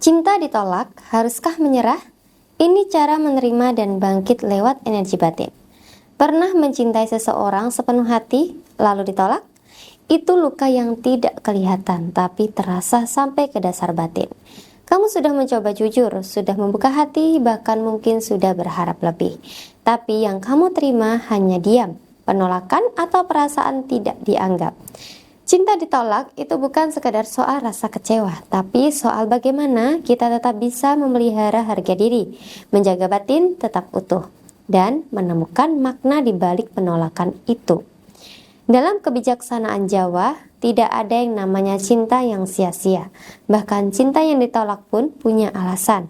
Cinta ditolak, haruskah menyerah? Ini cara menerima dan bangkit lewat energi batin. Pernah mencintai seseorang sepenuh hati, lalu ditolak? Itu luka yang tidak kelihatan, tapi terasa sampai ke dasar batin. Kamu sudah mencoba jujur, sudah membuka hati, bahkan mungkin sudah berharap lebih. Tapi yang kamu terima hanya diam, penolakan atau perasaan tidak dianggap. Cinta ditolak itu bukan sekadar soal rasa kecewa, tapi soal bagaimana kita tetap bisa memelihara harga diri, menjaga batin tetap utuh, dan menemukan makna di balik penolakan itu. Dalam kebijaksanaan Jawa, tidak ada yang namanya cinta yang sia-sia. Bahkan cinta yang ditolak pun punya alasan.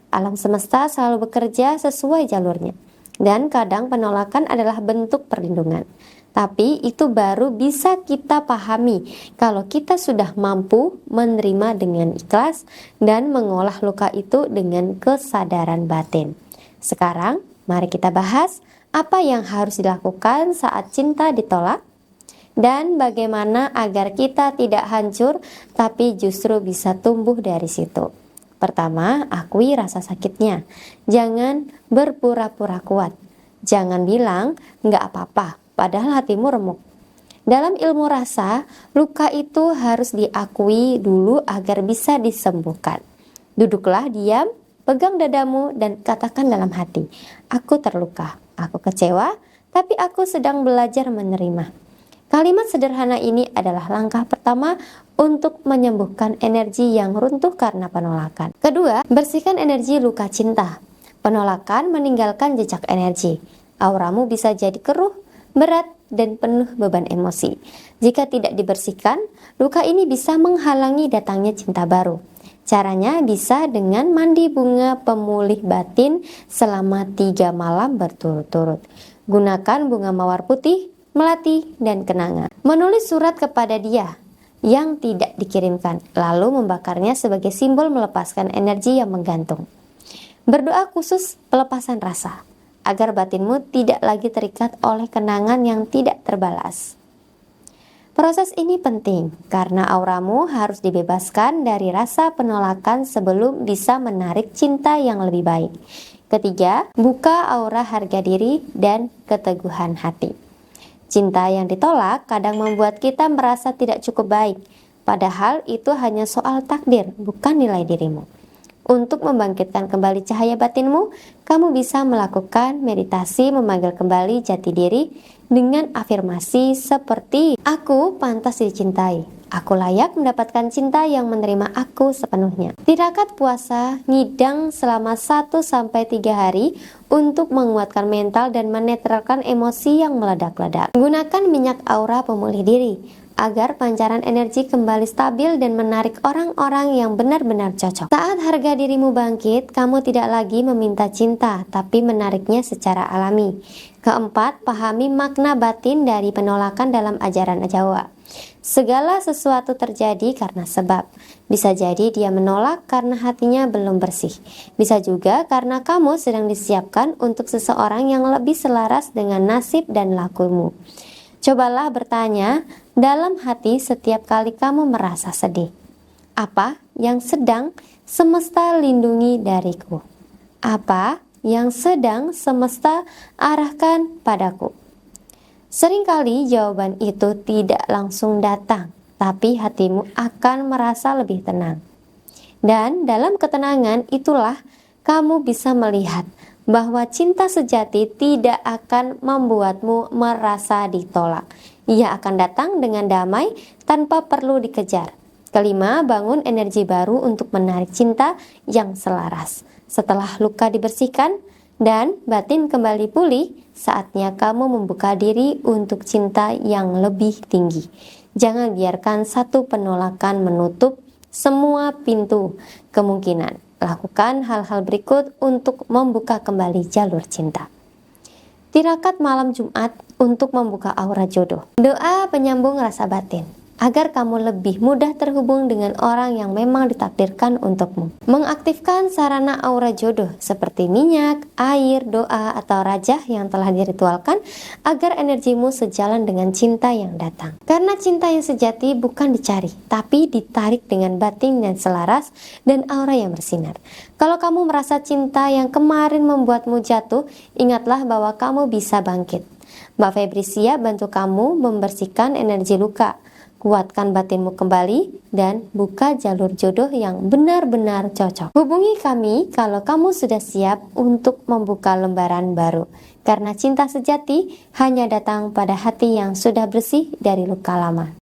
Alam semesta selalu bekerja sesuai jalurnya, dan kadang penolakan adalah bentuk perlindungan. Tapi itu baru bisa kita pahami kalau kita sudah mampu menerima dengan ikhlas dan mengolah luka itu dengan kesadaran batin. Sekarang, mari kita bahas apa yang harus dilakukan saat cinta ditolak dan bagaimana agar kita tidak hancur tapi justru bisa tumbuh dari situ. Pertama, akui rasa sakitnya. Jangan berpura-pura kuat. Jangan bilang, nggak apa-apa, padahal hatimu remuk. Dalam ilmu rasa, luka itu harus diakui dulu agar bisa disembuhkan. Duduklah diam, pegang dadamu dan katakan dalam hati, aku terluka, aku kecewa, tapi aku sedang belajar menerima. Kalimat sederhana ini adalah langkah pertama untuk menyembuhkan energi yang runtuh karena penolakan. Kedua, bersihkan energi luka cinta. Penolakan meninggalkan jejak energi. Auramu bisa jadi keruh, berat, dan penuh beban emosi. Jika tidak dibersihkan, luka ini bisa menghalangi datangnya cinta baru. Caranya bisa dengan mandi bunga pemulih batin selama 3 malam berturut-turut. Gunakan bunga mawar putih, melati, dan kenanga. Menulis surat kepada dia yang tidak dikirimkan, lalu membakarnya sebagai simbol melepaskan energi yang menggantung. Berdoa khusus pelepasan rasa, agar batinmu tidak lagi terikat oleh kenangan yang tidak terbalas. Proses ini penting karena auramu harus dibebaskan dari rasa penolakan sebelum bisa menarik cinta yang lebih baik. Ketiga, buka aura harga diri dan keteguhan hati. Cinta yang ditolak kadang membuat kita merasa tidak cukup baik, padahal itu hanya soal takdir, bukan nilai dirimu. Untuk membangkitkan kembali cahaya batinmu, kamu bisa melakukan meditasi memanggil kembali jati diri dengan afirmasi seperti aku pantas dicintai, aku layak mendapatkan cinta yang menerima aku sepenuhnya. Tirakat puasa ngidang selama 1-3 hari untuk menguatkan mental dan menetralkan emosi yang meledak-ledak. Gunakan minyak aura pemulih diri agar pancaran energi kembali stabil dan menarik orang-orang yang benar-benar cocok. Saat harga dirimu bangkit, kamu tidak lagi meminta cinta, tapi menariknya secara alami. Keempat, pahami makna batin dari penolakan dalam ajaran Jawa. Segala sesuatu terjadi karena sebab. Bisa jadi dia menolak karena hatinya belum bersih. Bisa juga karena kamu sedang disiapkan untuk seseorang yang lebih selaras dengan nasib dan lakumu. Cobalah bertanya dalam hati setiap kali kamu merasa sedih. Apa yang sedang semesta lindungi dariku? Apa yang sedang semesta arahkan padaku? Seringkali jawaban itu tidak langsung datang, tapi hatimu akan merasa lebih tenang. Dan dalam ketenangan itulah kamu bisa melihat bahwa cinta sejati tidak akan membuatmu merasa ditolak. Ia akan datang dengan damai tanpa perlu dikejar. Kelima, bangun energi baru untuk menarik cinta yang selaras. Setelah luka dibersihkan dan batin kembali pulih, saatnya kamu membuka diri untuk cinta yang lebih tinggi. Jangan biarkan satu penolakan menutup semua pintu kemungkinan. Lakukan hal-hal berikut untuk membuka kembali jalur cinta. Tirakat malam Jumat untuk membuka aura jodoh. Doa penyambung rasa batin. agar kamu lebih mudah terhubung dengan orang yang memang ditakdirkan untukmu. Mengaktifkan sarana aura jodoh seperti minyak, air, doa, atau rajah yang telah diritualkan agar energimu sejalan dengan cinta yang datang. Karena cinta yang sejati bukan dicari, tapi ditarik dengan batin dan selaras dan aura yang bersinar. Kalau kamu merasa cinta yang kemarin membuatmu jatuh, ingatlah bahwa kamu bisa bangkit. Mbak Febri siap bantu kamu membersihkan energi luka, kuatkan batinmu kembali, dan buka jalur jodoh yang benar-benar cocok. Hubungi kami kalau kamu sudah siap untuk membuka lembaran baru. Karena cinta sejati hanya datang pada hati yang sudah bersih dari luka lama.